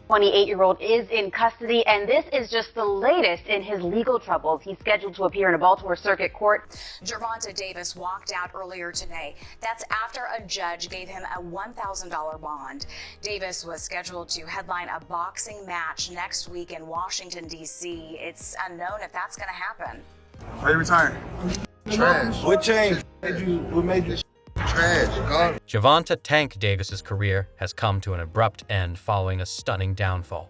28-year-old is in custody, and this is just the latest in his legal troubles. He's scheduled to appear in a Baltimore Circuit Court. Gervonta Davis walked out earlier today. That's after a judge gave him a $1,000 bond. Davis was scheduled to headline a boxing match next week in Washington, D.C. It's unknown if that's going to happen. Why you retiring? Trash. What changed? What made you trash? Gone. Gervonta "Tank" Davis's career has come to an abrupt end following a stunning downfall.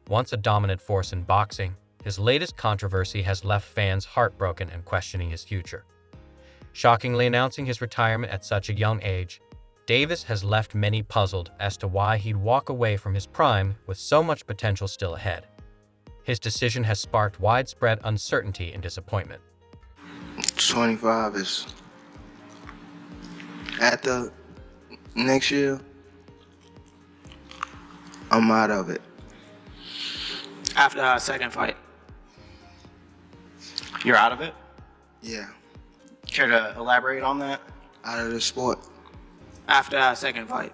Once a dominant force in boxing, his latest controversy has left fans heartbroken and questioning his future. Shockingly announcing his retirement at such a young age, Davis has left many puzzled as to why he'd walk away from his prime with so much potential still ahead. His decision has sparked widespread uncertainty and disappointment. 25 is after next year. I'm out of it. After our second fight, you're out of it? Yeah, Care to elaborate on that? out of the sport. After our second fight.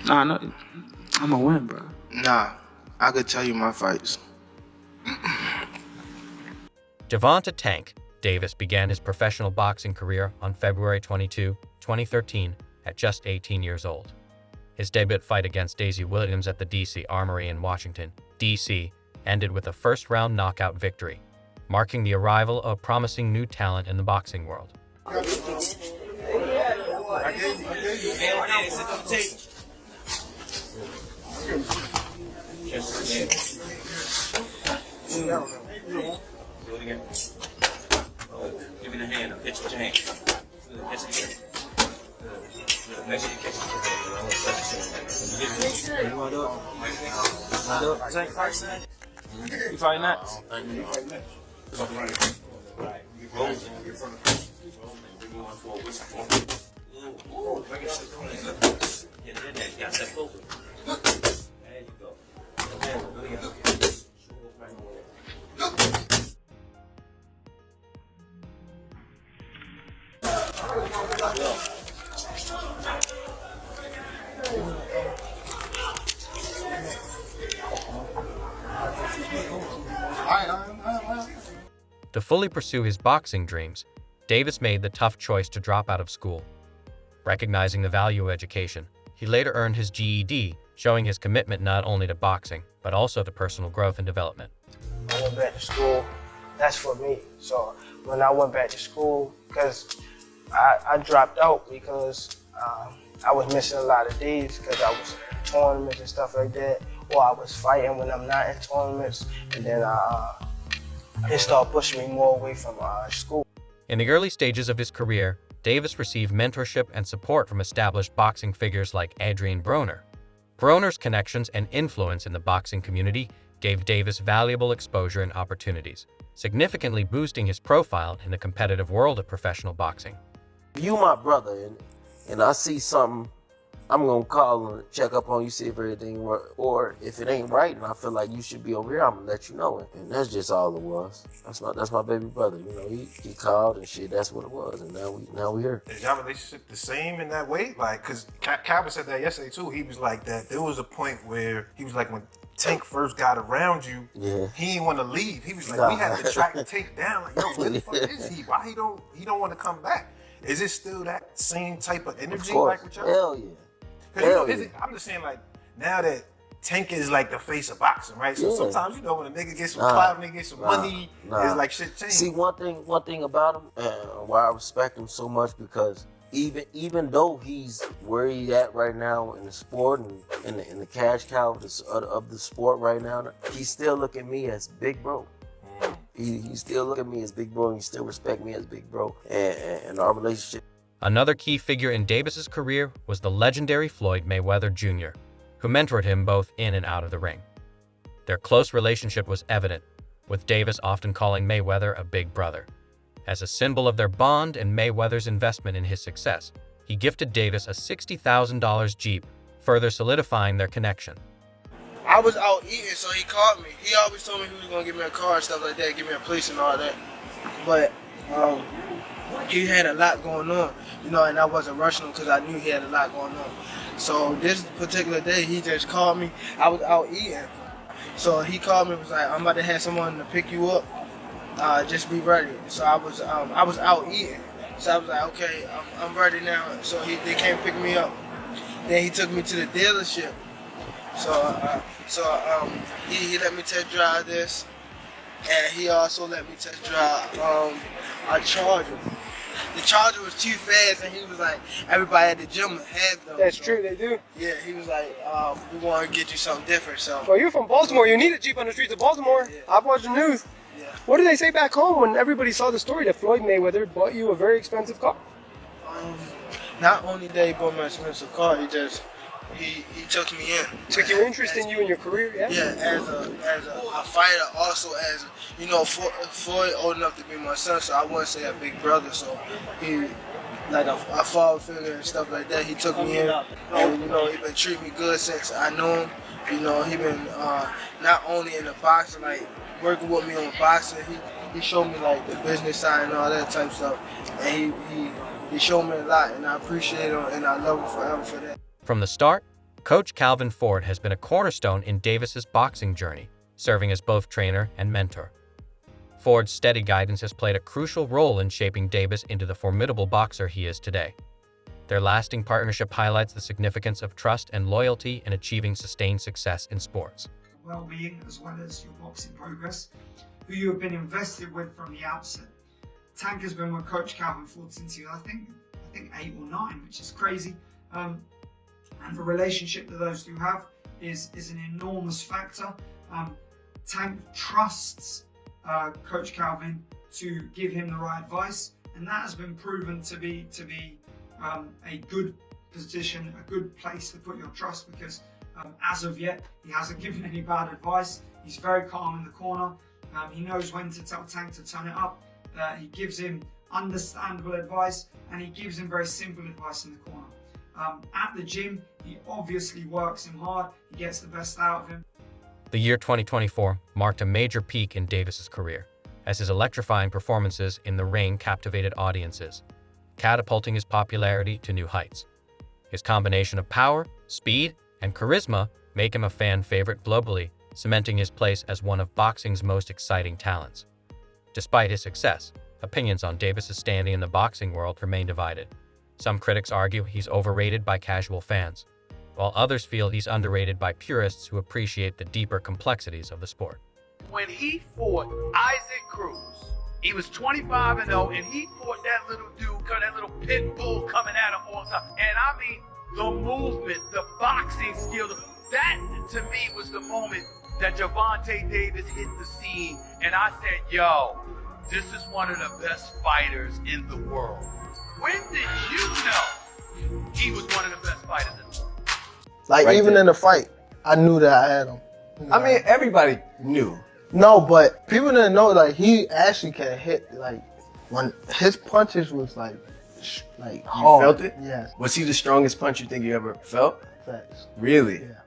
Nah, no, I'm gonna win, bro. Nah, I could tell you my fights. Gervonta "Tank" Davis began his professional boxing career on February 22, 2013, at just 18 years old. His debut fight against Daisy Williams at the D.C. Armory in Washington, D.C., ended with a first-round knockout victory, marking the arrival of a promising new talent in the boxing world. Do it again. Give me the hand up. Hit your hand. Catch it again. Make sure you catch it. You wanna do it? Tank first? You fight next? To fully pursue his boxing dreams, Davis made the tough choice to drop out of school. Recognizing the value of education, he later earned his GED, showing his commitment not only to boxing, but also to personal growth and development. I went back to school. That's for me. So when I went back to school, because I dropped out because I was missing a lot of days because I was in tournaments and stuff like that, or I was fighting when I'm not in tournaments, and then it started pushing me more away from school. In the early stages of his career, Davis received mentorship and support from established boxing figures like Adrian Broner. Broner's connections and influence in the boxing community gave Davis valuable exposure and opportunities, significantly boosting his profile in the competitive world of professional boxing. You my brother, and I see something, I'm gonna call and check up on you, see if everything right, or if it ain't right, and I feel like you should be over here, I'm gonna let you know it. And that's just all it was. That's my baby brother. You know, he called and shit. That's what it was, and now we here. Is y'all relationship the same in that way? Like, cause Calvin said that yesterday too. He was like that. There was a point where he was like, when Tank first got around you, he didn't want to leave. He was like, we had to track Tank down. Like, yo, where the fuck is he? Why he don't want to come back? Is it still that same type of energy? Of course. Like with y'all? Hell yeah. I'm just saying, like, now that Tank is like the face of boxing, right? So sometimes, you know, when a nigga gets some clout, nigga gets some money, it's like shit change. See, one thing about him, why I respect him so much, because even though he's where he at right now in the sport and in the cash cow of the sport right now, he still look at me as big bro. He still look at me as big bro, and he still respect me as big bro, and our relationship. Another key figure in Davis's career was the legendary Floyd Mayweather Jr., who mentored him both in and out of the ring. Their close relationship was evident, with Davis often calling Mayweather a big brother. As a symbol of their bond and Mayweather's investment in his success, he gifted Davis a $60,000 Jeep, further solidifying their connection. I was out eating, so he called me. He always told me he was gonna give me a car and stuff like that, give me a place and all that. But he had a lot going on, you know, and I wasn't rushing him because I knew he had a lot going on. So this particular day, he just called me. I was out eating. So he called me and was like, I'm about to have someone to pick you up. Just be ready. So I was out eating. So I was like, okay, I'm ready now. So they came pick me up. Then he took me to the dealership. So he let me test drive this, and he also let me test drive a Charger. The Charger was too fast, and he was like, everybody at the gym has those. That's true, they do. Yeah, he was like, we want to get you something different. So. Well, you're from Baltimore. You need a Jeep on the streets of Baltimore. Yeah. I've watched the news. Yeah. What did they say back home when everybody saw the story that Floyd Mayweather bought you a very expensive car? Not only did he buy my expensive car, he took me in. Took your interest in you and your career, yeah? Yeah, as a fighter, also as, you know, Floyd old enough to be my son, so I wouldn't say a big brother, so he, like a father figure and stuff like that, he took me in, and, you know, he been treating me good since I knew him. You know, he been not only in the boxing, like, working with me on boxing, he showed me, like, the business side and all that type of stuff, and he showed me a lot, and I appreciate him, and I love him forever for that. From the start, Coach Calvin Ford has been a cornerstone in Davis's boxing journey, serving as both trainer and mentor. Ford's steady guidance has played a crucial role in shaping Davis into the formidable boxer he is today. Their lasting partnership highlights the significance of trust and loyalty in achieving sustained success in sports. Well-being as well as your boxing progress, who you have been invested with from the outset. Tank has been with Coach Calvin Ford since he was, I think 8 or 9, which is crazy. And the relationship that those two have is an enormous factor. Tank trusts Coach Calvin to give him the right advice, and that has been proven to be a good position, a good place to put your trust, because as of yet, he hasn't given any bad advice. He's very calm in the corner. He knows when to tell Tank to turn it up. He gives him understandable advice, and he gives him very simple advice in the corner. At the gym, he obviously works him hard. He gets the best out of him. The year 2024 marked a major peak in Davis's career, as his electrifying performances in the ring captivated audiences, catapulting his popularity to new heights. His combination of power, speed, and charisma make him a fan favorite globally, cementing his place as one of boxing's most exciting talents. Despite his success, opinions on Davis's standing in the boxing world remain divided. Some critics argue he's overrated by casual fans, while others feel he's underrated by purists who appreciate the deeper complexities of the sport. When he fought Isaac Cruz, he was 25-0, and he fought that little dude, that little pit bull coming at him all the time. And I mean, the movement, the boxing skill, that to me was the moment that Gervonta Davis hit the scene, and I said, yo, this is one of the best fighters in the world. When did you know he was one of the best fighters in the world? Like, Right even there. in the fight, I knew that I had him. You know? I mean, everybody knew. No, but people didn't know, like, he actually can hit, like, when his punches was, like hard. You felt it? Yes. Was he the strongest punch you think you ever felt? Facts. Really? Yeah.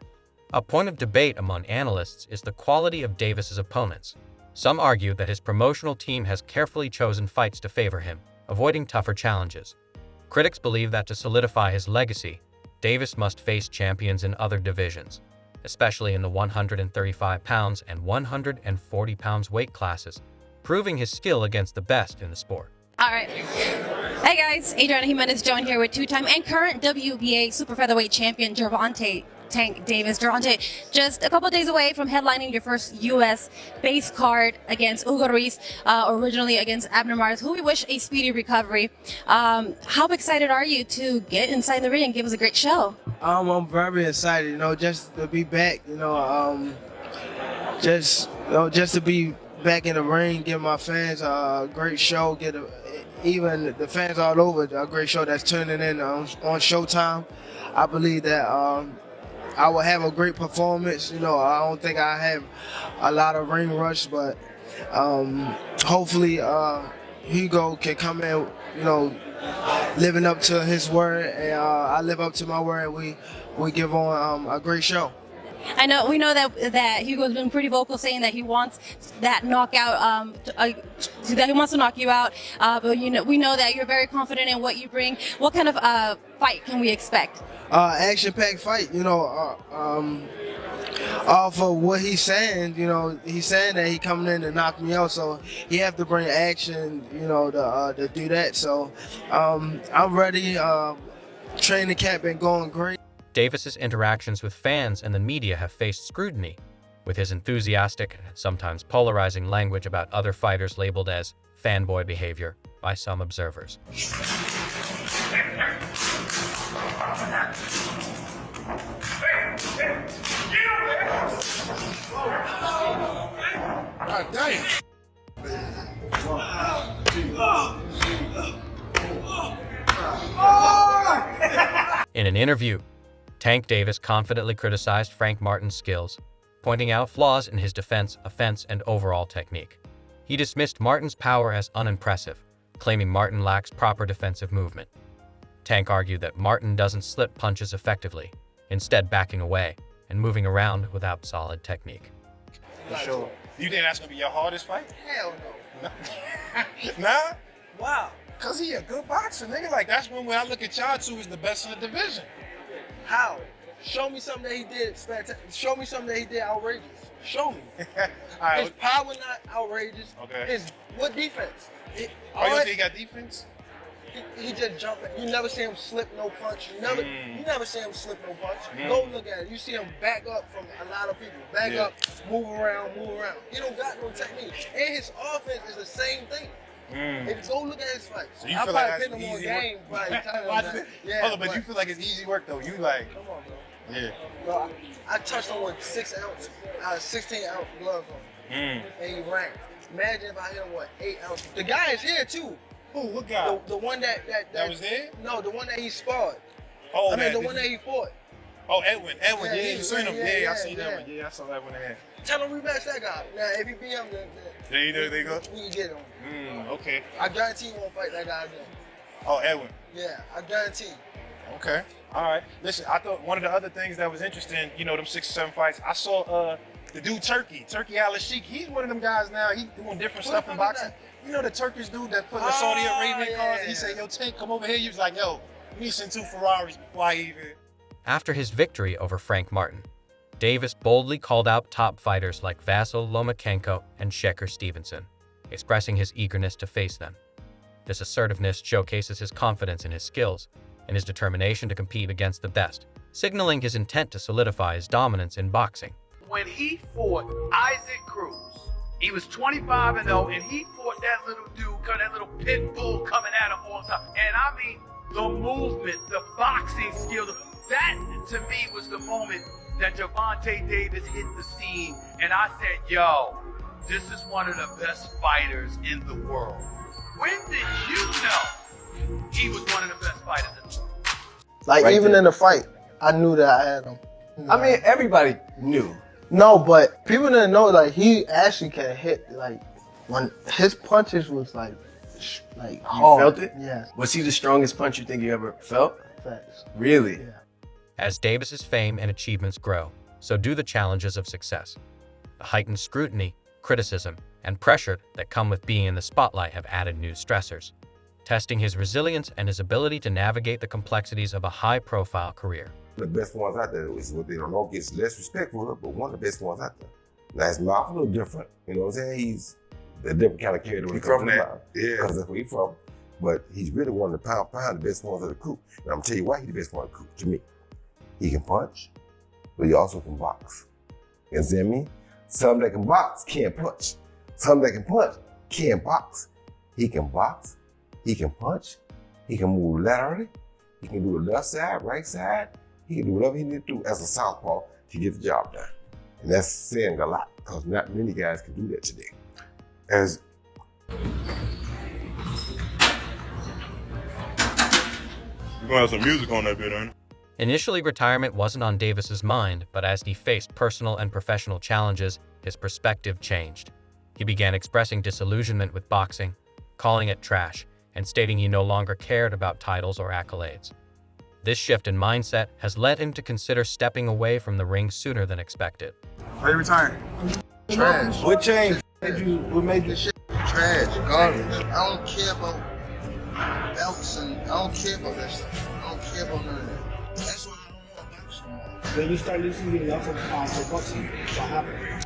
A point of debate among analysts is the quality of Davis's opponents. Some argue that his promotional team has carefully chosen fights to favor him, avoiding tougher challenges. Critics believe that to solidify his legacy, Davis must face champions in other divisions, especially in the 135 pounds and 140 pounds weight classes, proving his skill against the best in the sport. All right. Hey guys, Adriana Jimenez joined here with two-time and current WBA super featherweight champion Gervonta Tank Davis. Gervonta, just a couple days away from headlining your first U.S. base card against Hugo Ruiz, originally against Abner Mares, who we wish a speedy recovery. How excited are you to get inside the ring and give us a great show? I'm very excited, you know, just to be back, just to be back in the ring, give my fans a great show, even the fans all over a great show that's turning in on Showtime. I believe that I will have a great performance. I don't think I have a lot of ring rush, but hopefully Hugo can come in, living up to his word, and I live up to my word, and we give on a great show. We know that Hugo's been pretty vocal saying that he wants that knockout, that he wants to knock you out. But we know that you're very confident in what you bring. What kind of fight can we expect? action-packed fight. Off of what he's saying, he's saying that he coming in to knock me out, so he have to bring action, to do that. So I'm ready. Training camp been going great. Davis's interactions with fans and the media have faced scrutiny, with his enthusiastic and sometimes polarizing language about other fighters labeled as fanboy behavior by some observers. God damn. In an interview, Tank Davis confidently criticized Frank Martin's skills, pointing out flaws in his defense, offense, and overall technique. He dismissed Martin's power as unimpressive, claiming Martin lacks proper defensive movement. Tank argued that Martin doesn't slip punches effectively, instead backing away and moving around without solid technique. For sure. Do you think that's gonna be your hardest fight? Hell no. Nah? Wow. Cause he a good boxer, nigga. Like that's when I look at y'all two as the best in the division. How? Show me something that he did spectacular. Show me something that he did outrageous. Show me. All right. His power not outrageous. Okay. What defense? You think he got defense? He just jumping. You never see him slip no punch. You never see him slip no punch. Go look at it. You see him back up from a lot of people. Back up, move around. He don't got no technique. And his offense is the same thing. If you go look at his fights, so you I feel probably like pin that's him on easy game. work? Hold on, but you feel like it's easy work though. You like, come on, bro. Yeah. Bro, I touched him with 16 ounce gloves on, and he ran. Imagine if I hit him with 8 ounces. The guy is here too. Who? What guy? The one that was there? No, the one that he sparred. Oh, I mean the one that he fought. Oh, Edwin. Yeah, you seen him. Yeah, I seen yeah. that one. Yeah, I saw that one there. Tell him rematch that guy. Now, if he beat him, then you know they go. We can get him. Okay. I guarantee you won't fight that guy again. Oh, Edwin. Yeah, I guarantee. Okay. All right. Listen, I thought one of the other things that was interesting, them 6 or 7 fights, I saw the dude Turkey Al-Sheikh. He's one of them guys now. He's doing different stuff in boxing. You know the Turkish dude that put the Saudi Arabian cars? He said, yo, Tank, come over here. He was like, yo, we sent 2 Ferraris before I even. After his victory over Frank Martin, Davis boldly called out top fighters like Vasyl Lomachenko and Shakur Stevenson, expressing his eagerness to face them. This assertiveness showcases his confidence in his skills and his determination to compete against the best, signaling his intent to solidify his dominance in boxing. When he fought Isaac Cruz, he was 25-0, and he fought that little dude, that little pit bull coming at him all the time. And I mean, the movement, the boxing skill, that to me was the moment that Gervonta Davis hit the scene, and I said, yo, this is one of the best fighters in the world. When did you know he was one of the best fighters in the world? Like, Right even there. in the fight, I knew that I had him. I mean, everybody knew. No, but people didn't know, like, he actually can hit, like, when his punches was, like You hard. felt it? Yeah. Was he the strongest punch you think you ever felt? Facts. Really? Yeah. As Davis's fame and achievements grow, so do the challenges of success. The heightened scrutiny, criticism, and pressure that come with being in the spotlight have added new stressors, testing his resilience and his ability to navigate the complexities of a high-profile career. The best ones out there is what they don't know gets less respect for it, but one of the best ones out there. Now his mouth a little different, you know what I'm saying? He's a different kind of character when it comes to the mouth. Yeah. Because that's where he's from. But he's really one of the pound the best ones of the coup. And I'm gonna tell you why he's the best one of the coup to me. He can punch, but he also can box. You understand me? Some that can box can't punch. Some that can punch can't box. He can box, he can punch, he can move laterally, he can do the left side, right side, he can do whatever he needs to do as a southpaw to get the job done. And that's saying a lot, because not many guys can do that today. As We're gonna have some music on that bit, ain't it? Initially, retirement wasn't on Davis's mind, but as he faced personal and professional challenges, his perspective changed. He began expressing disillusionment with boxing, calling it trash, and stating he no longer cared about titles or accolades. This shift in mindset has led him to consider stepping away from the ring sooner than expected. Why you retiring? Trash. What changed? What made you shit? Trash, garbage. I don't care about belts and I don't care about that stuff. I don't care about none of that. That's what When you start losing your love for boxing, what happened?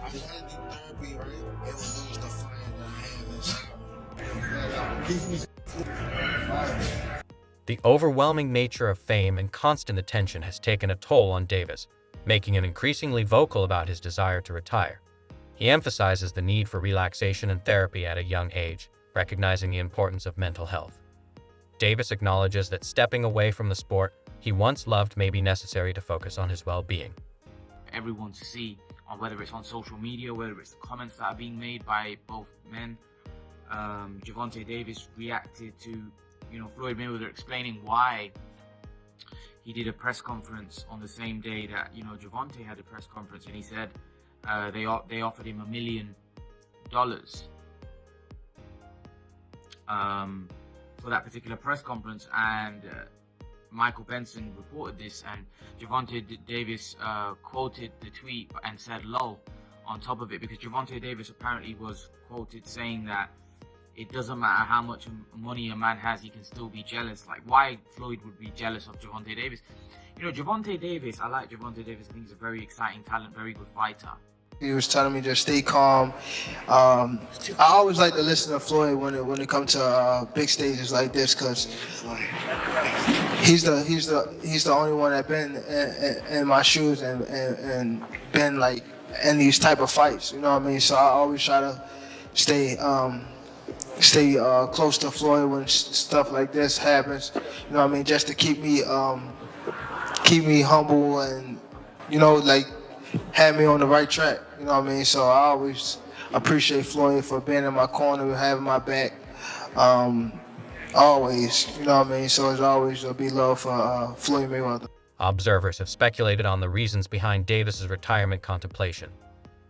The overwhelming nature of fame and constant attention has taken a toll on Davis, making him increasingly vocal about his desire to retire. He emphasizes the need for relaxation and therapy at a young age, recognizing the importance of mental health. Davis acknowledges that stepping away from the sport he once loved may be necessary to focus on his well-being. Everyone to see, whether it's on social media, whether it's the comments that are being made by both men. Gervonta Davis reacted to, Floyd Mayweather explaining why he did a press conference on the same day that, Gervonta had a press conference, and he said they offered him $1 million for that particular press conference, and Michael Benson reported this, and Gervonta Davis quoted the tweet and said "lol" on top of it, because Gervonta Davis apparently was quoted saying that it doesn't matter how much money a man has, he can still be jealous. Like, why Floyd would be jealous of Gervonta Davis? Gervonta Davis, I like Gervonta Davis. I think he's a very exciting talent, very good fighter. He was telling me just stay calm. I always like to listen to Floyd when it comes to big stages like this, because he's the only one that been in my shoes and been like in these type of fights. You know what I mean? So I always try to stay close to Floyd when stuff like this happens. You know what I mean? Just to keep me humble and like have me on the right track. You know what I mean? So I always appreciate Floyd for being in my corner and having my back. Always, you know what I mean? So it's always a big love for Floyd Mayweather. Observers have speculated on the reasons behind Davis's retirement contemplation.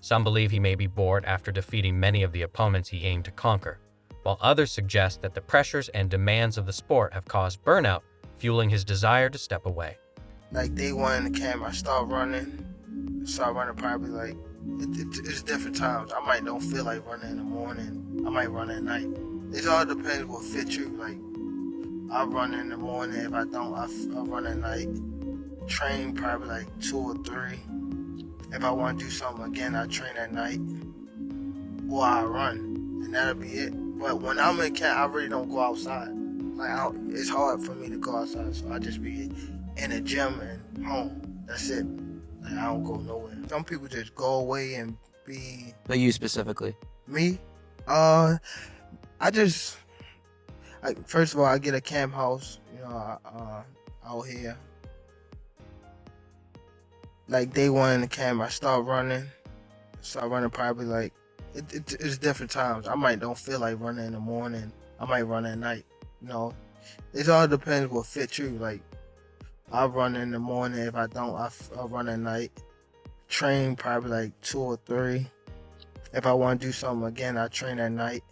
Some believe he may be bored after defeating many of the opponents he aimed to conquer, while others suggest that the pressures and demands of the sport have caused burnout, fueling his desire to step away. Like day one in the camp, I start running probably like, it's different times. I might don't feel like running in the morning. I might run at night. It all depends what fits you. Like, I run in the morning. If I don't, I run at night. Train probably like 2 or 3. If I want to do something again, I train at night. Or I run, and that'll be it. But when I'm in camp, I really don't go outside. Like, it's hard for me to go outside, so I just be in the gym and home. That's it. Like, I don't go nowhere. Some people just go away and be... But you specifically? Me? First of all, I get a camp house, out here. Like day one in the camp, I start running probably like, it's different times. I might don't feel like running in the morning. I might run at night, It all depends what fits you. Like, I run in the morning. If I don't, I run at night. Train probably like 2 or 3. If I want to do something again, I train at night.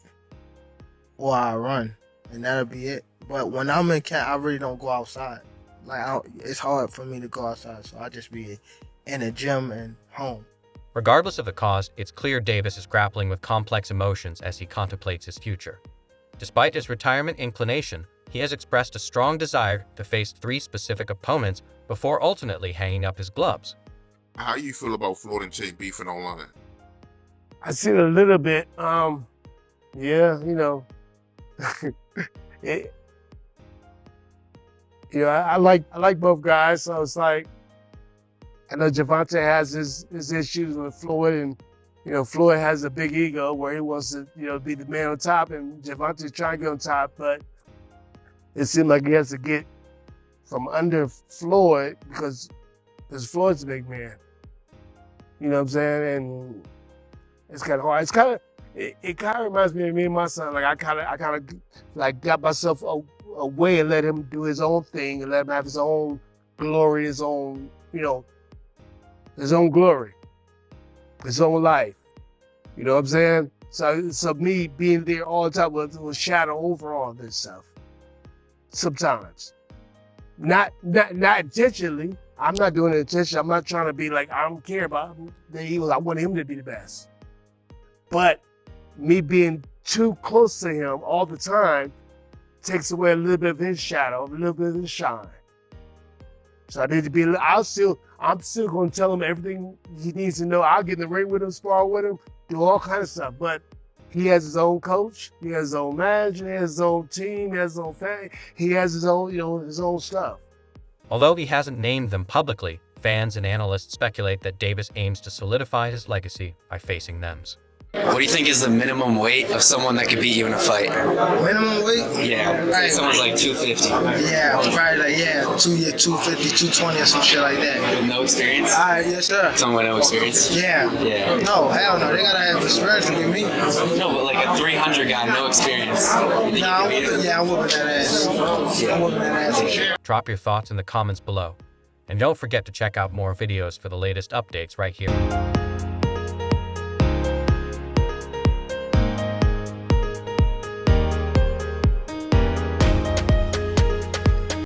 Or I run, and that'll be it. But when I'm in camp, I really don't go outside. Like, it's hard for me to go outside, so I just be in the gym and home. Regardless of the cause, it's clear Davis is grappling with complex emotions as he contemplates his future. Despite his retirement inclination, he has expressed a strong desire to face 3 specific opponents before ultimately hanging up his gloves. How you feel about Floyd and Jake beefing online? I see it a little bit. Yeah, I like both guys, so it's like, I know Gervonta has his issues with Floyd, and Floyd has a big ego where he wants to be the man on top, and Gervonta's trying to get on top, but it seems like he has to get from under Floyd because Floyd's a big man. You know what I'm saying? And it's kind of hard. It kind of reminds me of me and my son. Like, I kind of like got myself away and let him do his own thing and let him have his own glory, his own glory, his own life. You know what I'm saying? So me being there all the time will shadow over all this stuff. Sometimes. Not intentionally. I'm not doing it intentionally. I'm not trying to be like, I don't care about him. I want him to be the best. But me being too close to him all the time takes away a little bit of his shadow, a little bit of his shine. So I need to be, I'm still going to tell him everything he needs to know. I'll get in the ring with him, spar with him, do all kind of stuff. But he has his own coach, he has his own manager, he has his own team, he has his own family, he has his own, his own stuff. Although he hasn't named them publicly, fans and analysts speculate that Davis aims to solidify his legacy by facing them. What do you think is the minimum weight of someone that could beat you in a fight? Minimum weight? Yeah, Right. someone's like 250. Yeah, probably like 250, 220 or some shit like that. With no experience? Yes, sir. Someone with no experience? Yeah. Yeah. No, hell no. They gotta have experience to beat me. No, but like a 300 guy, no experience. I'm whooping that ass. I'm whooping that ass. Drop your thoughts in the comments below. And don't forget to check out more videos for the latest updates right here.